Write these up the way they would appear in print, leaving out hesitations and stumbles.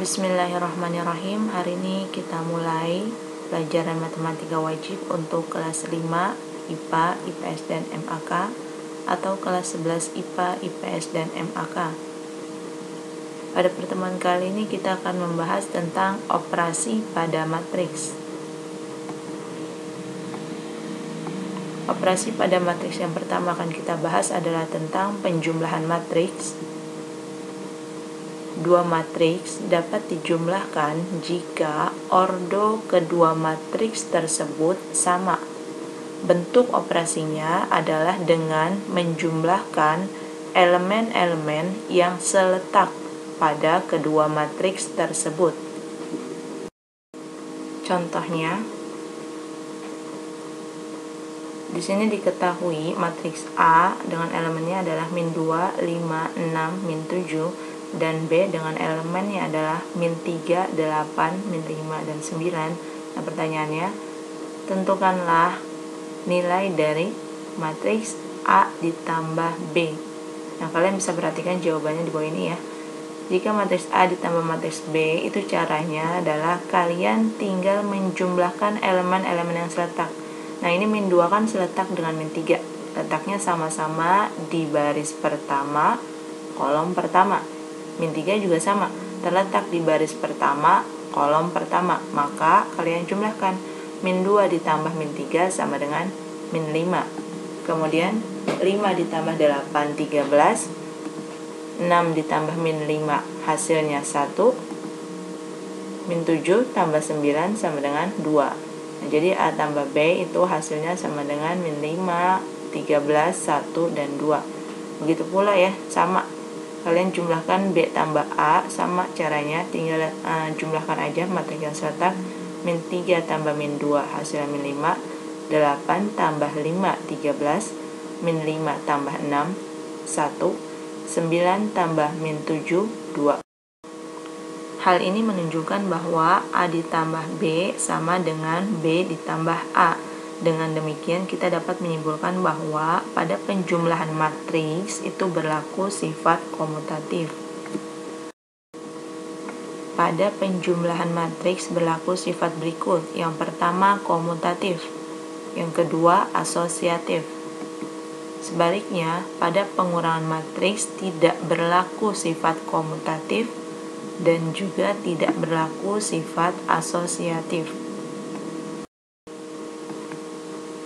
Bismillahirrahmanirrahim. Hari ini kita mulai pelajaran matematika wajib untuk kelas 5 IPA, IPS, dan MAK atau kelas 11 IPA, IPS, dan MAK. Pada pertemuan kali ini kita akan membahas tentang operasi pada matriks. Operasi pada matriks yang pertama akan kita bahas adalah tentang penjumlahan matriks. Dua matriks dapat dijumlahkan jika ordo kedua matriks tersebut sama. Bentuk operasinya adalah dengan menjumlahkan elemen-elemen yang seletak pada kedua matriks tersebut. Contohnya, di sini diketahui matriks A dengan elemennya adalah min 2, 5, 6, min 7, dan B dengan elemennya adalah min 3, 8, min 5, dan 9. Nah, pertanyaannya, tentukanlah nilai dari matriks A ditambah B. Nah, kalian bisa perhatikan jawabannya di bawah ini ya. Jika matriks A ditambah matriks B, itu caranya adalah kalian tinggal menjumlahkan elemen-elemen yang seletak. Nah, ini min 2 kan seletak dengan min 3. Letaknya sama-sama di baris pertama, kolom pertama. Min 3 juga sama, terletak di baris pertama, kolom pertama. Maka kalian jumlahkan min 2 ditambah min 3 sama dengan min 5. Kemudian 5 ditambah 8, 13. 6 ditambah min 5 hasilnya 1. Min 7 tambah 9 sama dengan 2. Nah, jadi A tambah B itu hasilnya sama dengan min 5, 13, 1, dan 2. Begitu pula ya, sama. Kalian jumlahkan B tambah A, sama caranya, tinggal jumlahkan aja matriks yang seletak. Min 3 tambah min 2 hasilnya min 5, 8 tambah 5, 13, min 5 tambah 6, 1, 9 tambah min 7, 2. Hal ini menunjukkan bahwa A ditambah B sama dengan B ditambah A. Dengan demikian kita dapat menyimpulkan bahwa pada penjumlahan matriks itu berlaku sifat komutatif. Pada penjumlahan matriks berlaku sifat berikut. Yang pertama komutatif, yang kedua asosiatif. Sebaliknya, pada pengurangan matriks tidak berlaku sifat komutatif dan juga tidak berlaku sifat asosiatif.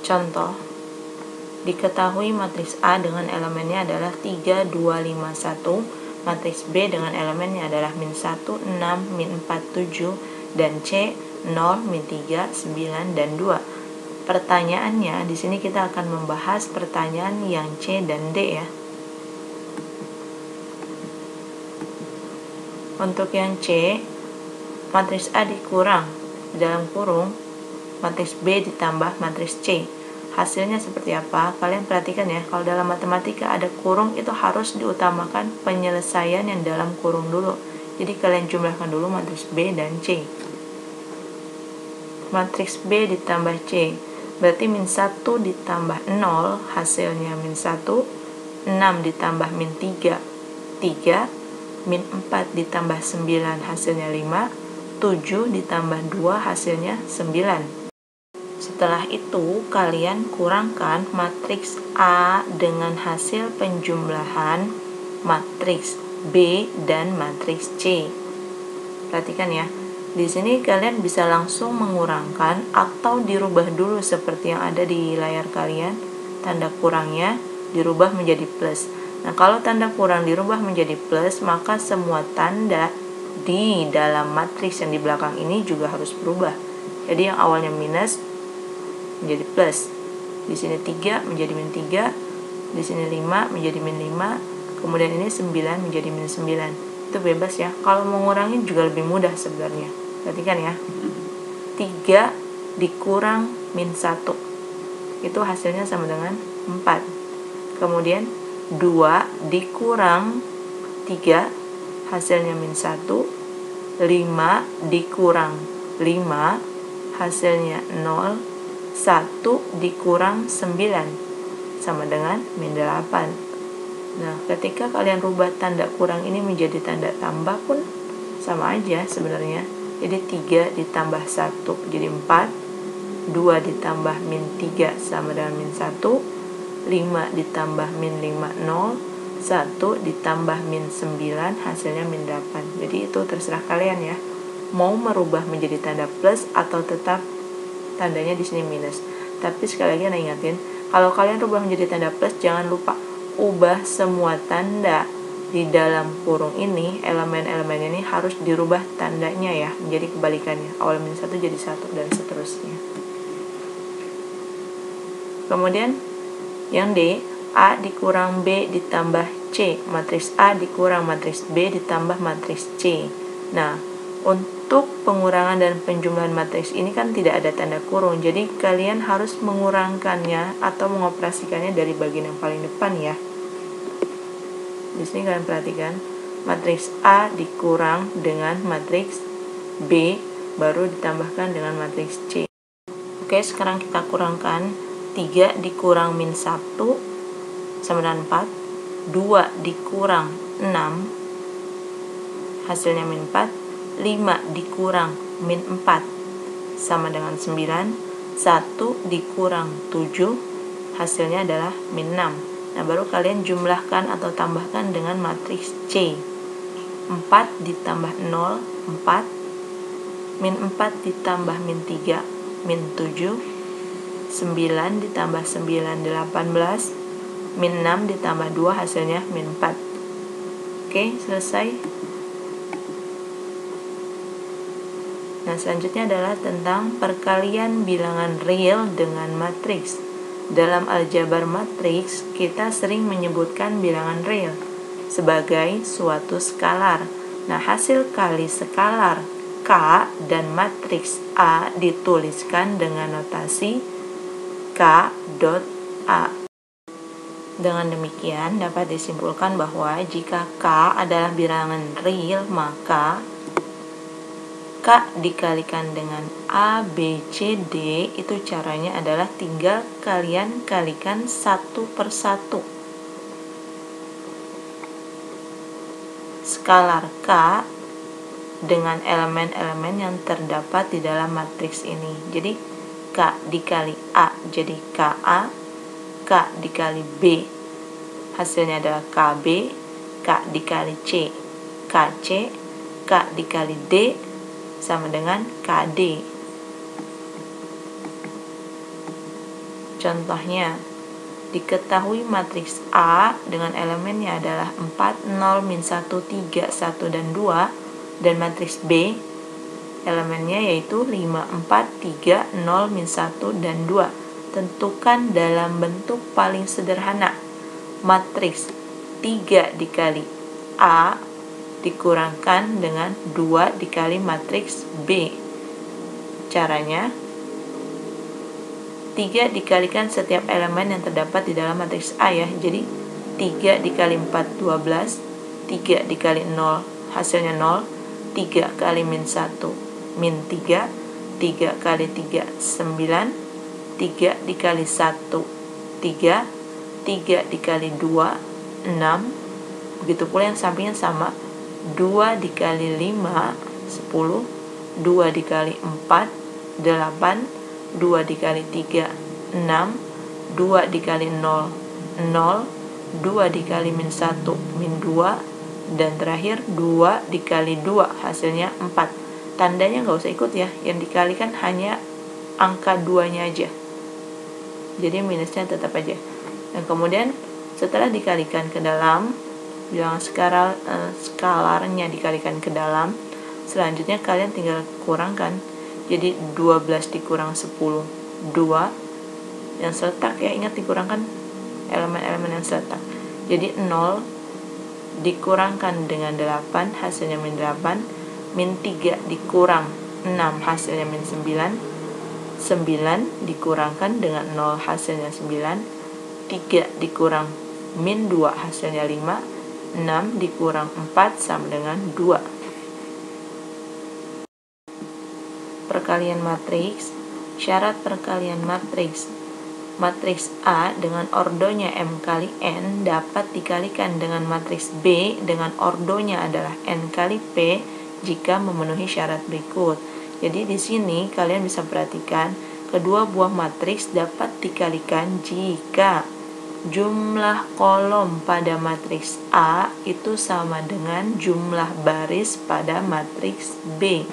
Contoh, diketahui matriks A dengan elemennya adalah 3, 2, 5, 1, matriks B dengan elemennya adalah min 1, 6, min 4, 7, dan C 0, min 3, 9, dan 2. Pertanyaannya, di sini kita akan membahas pertanyaan yang C dan D ya. Untuk yang C, matriks A dikurang dalam kurung matriks B ditambah matriks C. Hasilnya seperti apa? Kalian perhatikan ya, kalau dalam matematika ada kurung itu harus diutamakan penyelesaian yang dalam kurung dulu. Jadi kalian jumlahkan dulu matriks B dan C. Matriks B ditambah C, berarti min 1 ditambah 0 hasilnya min 1, 6 ditambah min 3, 3, min 4 ditambah 9 hasilnya 5, 7 ditambah 2 hasilnya 9. Setelah itu, kalian kurangkan matriks A dengan hasil penjumlahan matriks B dan matriks C. Perhatikan ya, di sini kalian bisa langsung mengurangkan atau dirubah dulu seperti yang ada di layar kalian. Tanda kurangnya dirubah menjadi plus. Nah, kalau tanda kurang dirubah menjadi plus, maka semua tanda di dalam matriks yang di belakang ini juga harus berubah. Jadi yang awalnya minus menjadi plus. Di sini 3 menjadi min 3, di sini 5 menjadi min 5, kemudian ini 9 menjadi min 9. Itu bebas ya. Kalau mengurangi juga lebih mudah sebenarnya. Perhatikan ya. 3 dikurang min 1. Itu hasilnya sama dengan 4. Kemudian 2 dikurang 3 hasilnya min 1. 5 dikurang 5 hasilnya 0. 1 dikurang 9 sama dengan min 8. Nah, ketika kalian rubah tanda kurang ini menjadi tanda tambah pun sama aja sebenarnya. Jadi 3 ditambah 1 jadi 4, 2 ditambah min 3 sama dengan min 1, 5 ditambah min 5 0, 1 ditambah min 9 hasilnya min 8. Jadi itu terserah kalian ya, mau merubah menjadi tanda plus atau tetap tandanya di sini minus. Tapi sekali lagi Ana ingatin, kalau kalian rubah menjadi tanda plus, jangan lupa ubah semua tanda di dalam kurung ini, elemen-elemen ini harus dirubah tandanya ya, menjadi kebalikannya. Awal min 1 jadi 1 dan seterusnya. Kemudian yang D, A dikurang B ditambah C, matriks A dikurang matriks B ditambah matriks C. Nah, untuk pengurangan dan penjumlahan matriks ini kan tidak ada tanda kurung, jadi kalian harus mengurangkannya atau mengoperasikannya dari bagian yang paling depan ya. Di sini kalian perhatikan, matriks A dikurang dengan matriks B baru ditambahkan dengan matriks C. Oke, sekarang kita kurangkan. 3 dikurang min 1 sama dengan 4, 2 dikurang 6 hasilnya min 4, 5 dikurang min 4 sama dengan 9, 1 dikurang 7 hasilnya adalah min 6. Nah, baru kalian jumlahkan atau tambahkan dengan matriks C. 4 ditambah 0, 4. Min 4 ditambah min 3, min 7. 9 ditambah 9, 18. Min 6 ditambah 2 hasilnya min 4. Oke, selesai. Nah, selanjutnya adalah tentang perkalian bilangan real dengan matriks. Dalam aljabar matriks, kita sering menyebutkan bilangan real sebagai suatu skalar. Nah, hasil kali skalar K dan matriks A dituliskan dengan notasi K dot A. Dengan demikian, dapat disimpulkan bahwa jika K adalah bilangan real, maka K dikalikan dengan A, B, C, D, itu caranya adalah tinggal kalian kalikan satu per satu. Skalar K dengan elemen-elemen yang terdapat di dalam matriks ini. Jadi K dikali A jadi KA, K dikali B hasilnya adalah KB, K dikali C KC, K dikali D sama dengan KD. Contohnya, diketahui matriks A dengan elemennya adalah 4, 0, min 1, 3, 1, dan 2, dan matriks B elemennya yaitu 5, 4, 3, 0, min 1, dan 2. Tentukan dalam bentuk paling sederhana. Matriks 3 dikali A dikurangkan dengan 2 dikali matriks B. Caranya, 3 dikalikan setiap elemen yang terdapat di dalam matriks A ya. Jadi 3 dikali 4, 12, 3 dikali 0, hasilnya 0, 3 kali min 1, min 3, 3 kali 3, 9, 3 dikali 1, 3, 3 dikali 2, 6, begitu pula yang sampingnya sama, 2 dikali 5, 10, 2 dikali 4, 8, 2 dikali 3, 6, 2 dikali 0, 0, 2 dikali min 1, min 2, dan terakhir 2 dikali 2 hasilnya 4. Tandanya nggak usah ikut ya, yang dikalikan hanya angka 2-nya aja, jadi minusnya tetap aja. Dan kemudian setelah dikalikan ke dalam, bilangan skalarnya dikalikan ke dalam, selanjutnya kalian tinggal kurangkan. Jadi 12 dikurang 10, 2 yang seletak ya, ingat dikurangkan elemen-elemen yang seletak. Jadi 0 dikurangkan dengan 8 hasilnya min 8, min 3 dikurang 6 hasilnya min 9, 9 dikurangkan dengan 0 hasilnya 9, 3 dikurang min 2 hasilnya 5, 6 dikurang 4 sama dengan 2. Perkalian matriks. Syarat perkalian matriks. Matriks A dengan ordonya M kali N dapat dikalikan dengan matriks B dengan ordonya adalah N kali P jika memenuhi syarat berikut. Jadi di sini kalian bisa perhatikan kedua buah matriks dapat dikalikan jika jumlah kolom pada matriks A itu sama dengan jumlah baris pada matriks B.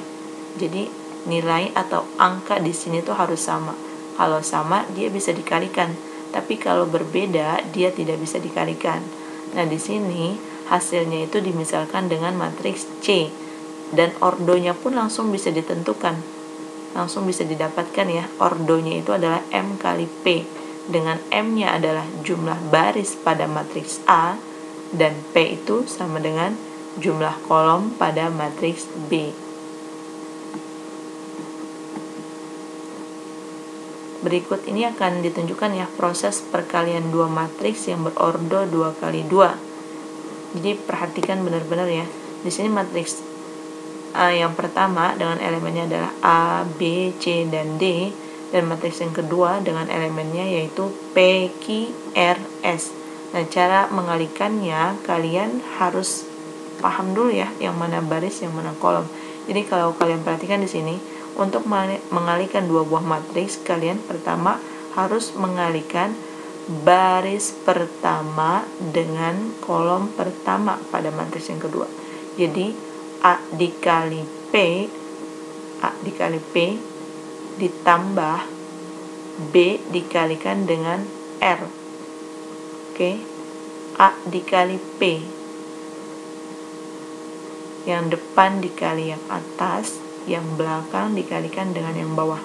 Jadi nilai atau angka di sini tuh harus sama. Kalau sama dia bisa dikalikan, tapi kalau berbeda dia tidak bisa dikalikan. Nah, di sini hasilnya itu dimisalkan dengan matriks C, dan ordonya pun langsung bisa ditentukan, langsung bisa didapatkan ya. Ordonya itu adalah M kali P, dengan M-nya adalah jumlah baris pada matriks A, dan P itu sama dengan jumlah kolom pada matriks B. Berikut ini akan ditunjukkan ya proses perkalian dua matriks yang berordo 2 kali 2. Jadi perhatikan benar-benar ya. Di sini matriks A yang pertama dengan elemennya adalah A, B, C, dan D, dan matriks yang kedua dengan elemennya yaitu P, Q, R, S. Nah, cara mengalikannya kalian harus paham dulu ya, yang mana baris, yang mana kolom. Jadi kalau kalian perhatikan di sini, untuk mengalihkan dua buah matriks, kalian pertama harus mengalihkan baris pertama dengan kolom pertama pada matriks yang kedua. Jadi A dikali P ditambah B dikalikan dengan R. Oke. A dikali P, yang depan dikali yang atas, yang belakang dikalikan dengan yang bawah.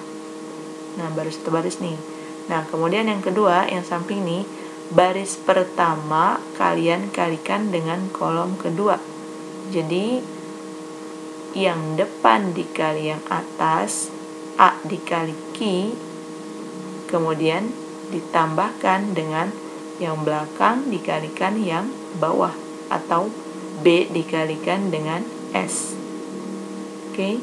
Nah, baru satu baris nih. Nah, kemudian yang kedua, yang samping nih, baris pertama kalian kalikan dengan kolom kedua. Jadi yang depan dikali yang atas, A dikali Q, kemudian ditambahkan dengan yang belakang dikalikan yang bawah, atau B dikalikan dengan S. Oke.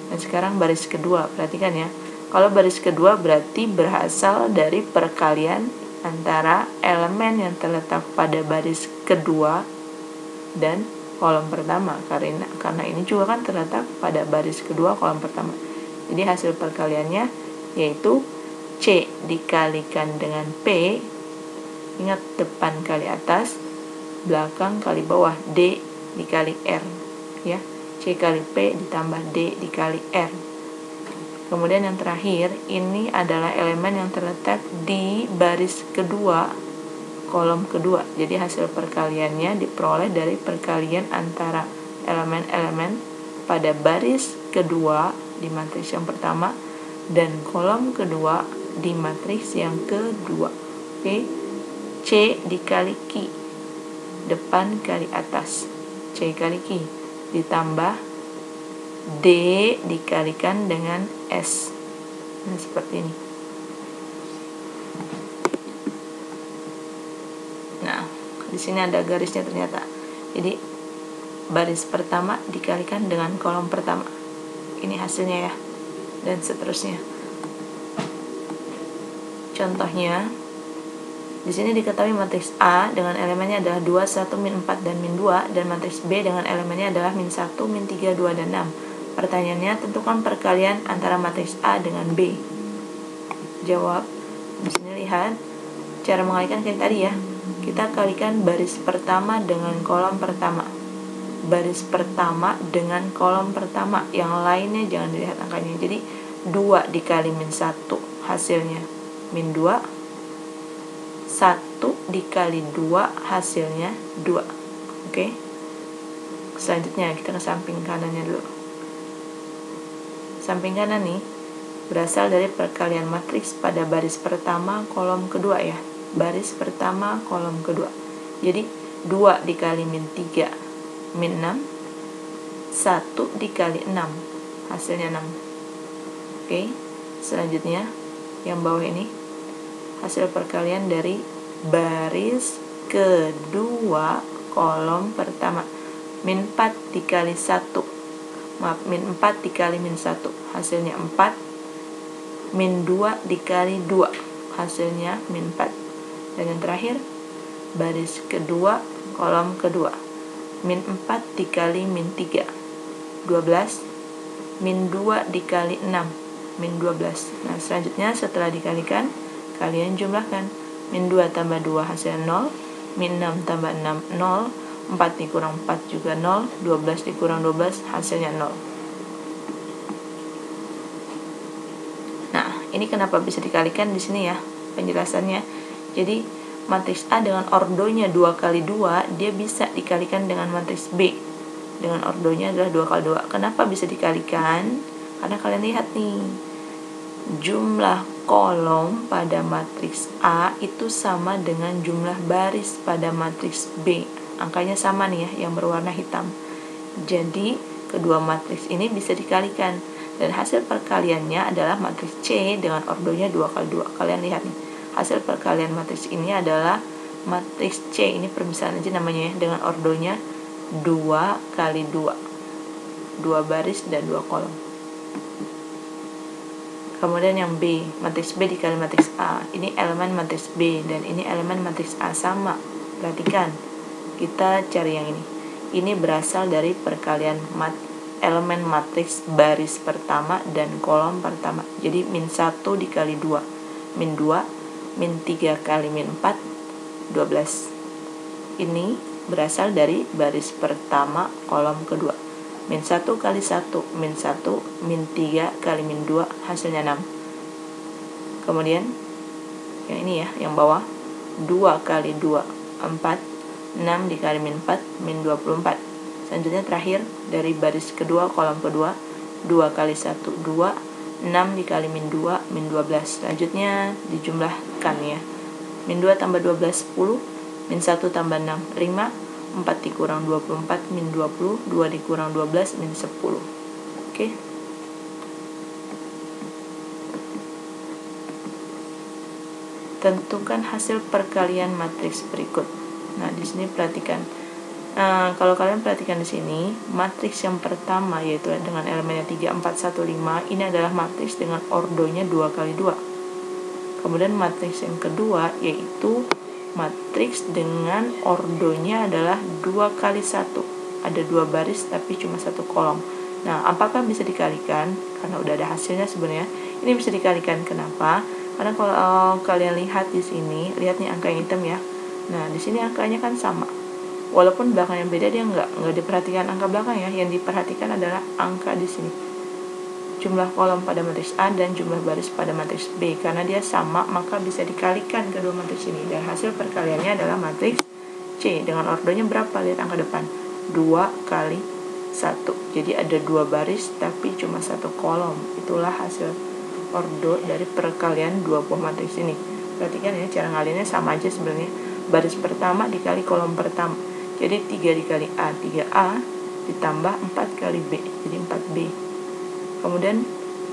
Dan sekarang baris kedua, perhatikan ya. Kalau baris kedua berarti berasal dari perkalian antara elemen yang terletak pada baris kedua dan kolom pertama, karena ini juga kan terletak pada baris kedua kolom pertama. Jadi hasil perkaliannya yaitu C dikalikan dengan P, ingat depan kali atas, belakang kali bawah, D dikali R ya. C kali P ditambah D dikali R. Kemudian yang terakhir, ini adalah elemen yang terletak di baris kedua kolom kedua. Jadi hasil perkaliannya diperoleh dari perkalian antara elemen-elemen pada baris kedua di matriks yang pertama dan kolom kedua di matriks yang kedua. Oke. C dikali Q, depan kali atas, C kali Q, ditambah D dikalikan dengan S. Nah, seperti ini. Nah, di sini ada garisnya ternyata. Jadi baris pertama dikalikan dengan kolom pertama. Ini hasilnya ya. Dan seterusnya. Contohnya, di sini diketahui matriks A dengan elemennya adalah 2, 1, min 4, dan min 2, dan matriks B dengan elemennya adalah min 1, min 3, 2, dan 6. Pertanyaannya, tentukan perkalian antara matriks A dengan B. Jawab. Di sini lihat cara mengalihkan kayak tadi ya. Kita kalikan baris pertama dengan kolom pertama. Baris pertama dengan kolom pertama, yang lainnya jangan dilihat angkanya. Jadi 2 dikali min 1 hasilnya min 2. 1 dikali 2 hasilnya 2. Oke. Selanjutnya kita ke samping kanannya dulu. Samping kanan nih berasal dari perkalian matriks pada baris pertama kolom kedua ya. Baris pertama kolom kedua. Jadi 2 dikali min 3 min 6. 1 dikali 6 hasilnya 6. Oke. Selanjutnya yang bawah ini hasil perkalian dari baris kedua kolom pertama. Min 4 dikali 1, min 4 dikali min 1 hasilnya 4. Min 2 dikali 2 hasilnya min 4. Dan yang terakhir baris kedua kolom kedua. Min 4 dikali min 3. 12, min 2 dikali 6, min 12. Nah, selanjutnya setelah dikalikan, kalian jumlahkan. Min 2 tambah 2 hasilnya 0, min 6 tambah 6, 0, 4 dikurang 4 juga 0, 12 dikurang 12 hasilnya 0. Nah, ini kenapa bisa dikalikan di sini ya penjelasannya. Jadi matriks A dengan ordonya 2 kali 2, dia bisa dikalikan dengan matriks B dengan ordonya adalah 2 kali 2. Kenapa bisa dikalikan? Karena kalian lihat nih, jumlah kolom pada matriks A itu sama dengan jumlah baris pada matriks B. Angkanya sama nih ya, yang berwarna hitam. Jadi kedua matriks ini bisa dikalikan, dan hasil perkaliannya adalah matriks C dengan ordonya 2 kali 2. Kalian lihat nih, hasil perkalian matriks ini adalah matriks C, ini permisalan aja namanya ya, dengan ordonya 2 kali 2, 2 baris dan 2 kolom. Kemudian yang B, matriks B dikali matriks A, ini elemen matriks B dan ini elemen matriks A sama. Perhatikan, kita cari yang ini berasal dari perkalian elemen matriks baris pertama dan kolom pertama. Jadi min 1 dikali 2, min 2, min 3 kali min 4, 12. Ini berasal dari baris pertama kolom kedua. Min 1 kali 1, min 1, min 3 kali min 2 hasilnya 6. Kemudian yang ini ya, yang bawah, 2 kali 2, 4, 6 dikali min 4, min 24. Selanjutnya terakhir dari baris kedua kolom kedua, 2 kali 1, 2, 6 dikali min 2, min 12. Selanjutnya dijumlahkan ya, min 2 tambah 12, 10, min 1 tambah 6, 5, 4 dikurang 24, min 20, 2 dikurang 12, min 10. Oke. Tentukan hasil perkalian matriks berikut. Nah, di sini perhatikan. Kalau kalian perhatikan di sini, matriks yang pertama yaitu dengan elemennya 3, 4, 1, 5, ini adalah matriks dengan ordonya 2 kali 2. Kemudian matriks yang kedua yaitu matriks dengan ordonya adalah 2 kali 1. Ada 2 baris tapi cuma 1 kolom. Nah, apakah bisa dikalikan? Karena udah ada hasilnya sebenarnya. Ini bisa dikalikan. Kenapa? Karena kalau kalian lihat di sini, lihat nih angka yang hitam ya. Nah, di sini angkanya kan sama. Walaupun belakangnya beda, dia nggak diperhatikan angka belakang ya. Yang diperhatikan adalah angka di sini. Jumlah kolom pada matriks A dan jumlah baris pada matriks B. Karena dia sama, maka bisa dikalikan kedua matriks ini. Dan hasil perkaliannya adalah matriks C. Dengan ordonya berapa? Lihat angka depan. 2 kali 1. Jadi ada 2 baris tapi cuma 1 kolom. Itulah hasil ordo dari perkalian dua buah matriks ini. Perhatikan ya, cara ngalinnya sama aja sebenarnya. Baris pertama dikali kolom pertama. Jadi 3 dikali A, 3A ditambah 4 kali B, jadi 4B. Kemudian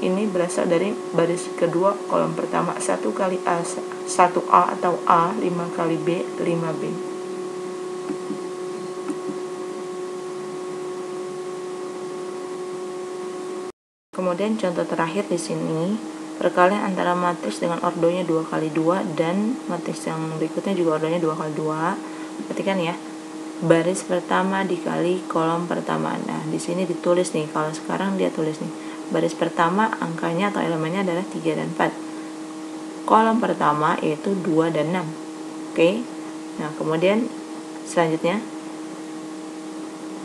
ini berasal dari baris kedua kolom pertama, 1 kali A, 1A atau A, 5 kali B, 5B. Kemudian contoh terakhir di sini, perkalian antara matriks dengan ordonya 2 kali 2 dan matriks yang berikutnya juga ordonya 2 kali 2. Perhatikan ya. Baris pertama dikali kolom pertama. Nah, di sini ditulis nih, kalau sekarang dia tulis nih. Baris pertama angkanya atau elemennya adalah 3 dan 4. Kolom pertama yaitu 2 dan 6. Oke. Nah, kemudian selanjutnya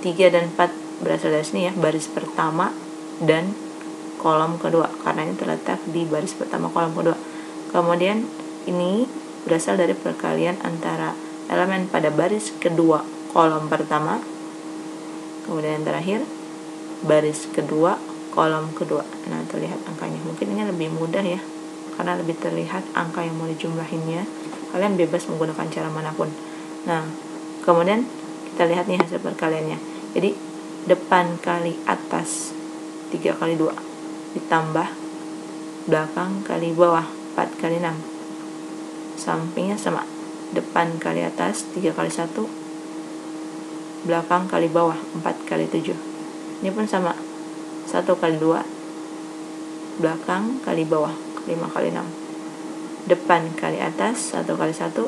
3 dan 4 berasal dari sini ya, baris pertama dan kolom kedua, karena ini terletak di baris pertama kolom kedua. Kemudian ini berasal dari perkalian antara elemen pada baris kedua kolom pertama, kemudian yang terakhir baris kedua kolom kedua. Nah, terlihat angkanya. Mungkin ini lebih mudah ya, karena lebih terlihat angka yang mau dijumlahinnya. Kalian bebas menggunakan cara manapun. Nah, kemudian kita lihat nih hasil perkaliannya. Jadi depan kali atas 3 kali 2 ditambah belakang kali bawah 4 kali 6. Sampingnya sama. Depan kali atas 3 kali 1, belakang kali bawah 4 kali 7. Ini pun sama, 1 kali 2, belakang kali bawah 5 kali 6. Depan kali atas 1 kali 1,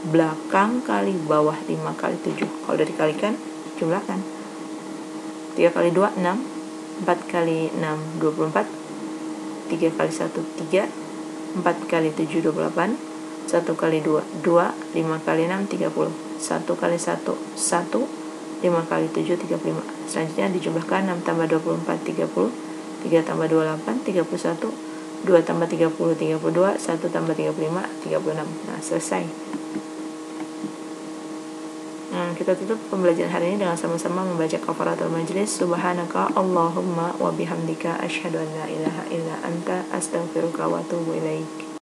belakang kali bawah 5 kali 7. Kalau udah dikalikan, jumlahkan. 3 kali 2, 6, 4 kali 6 24, 3 kali 1 3, 4 kali 7 28, 1 kali 2 2, 5 kali 6 30, 1 kali 1 1, 5 kali 7 35. Selanjutnya dijumlahkan 6 tambah 24 30, 3 tambah 28 31, 2 tambah 30 32, 1 tambah 35 36. Nah, selesai. Kita tutup pembelajaran hari ini dengan sama-sama membaca kafaratul majlis. Subhanaka Allahumma wa bihamdika asyhadu an la ilaha illa anta astaghfiruka wa atubu ilaik.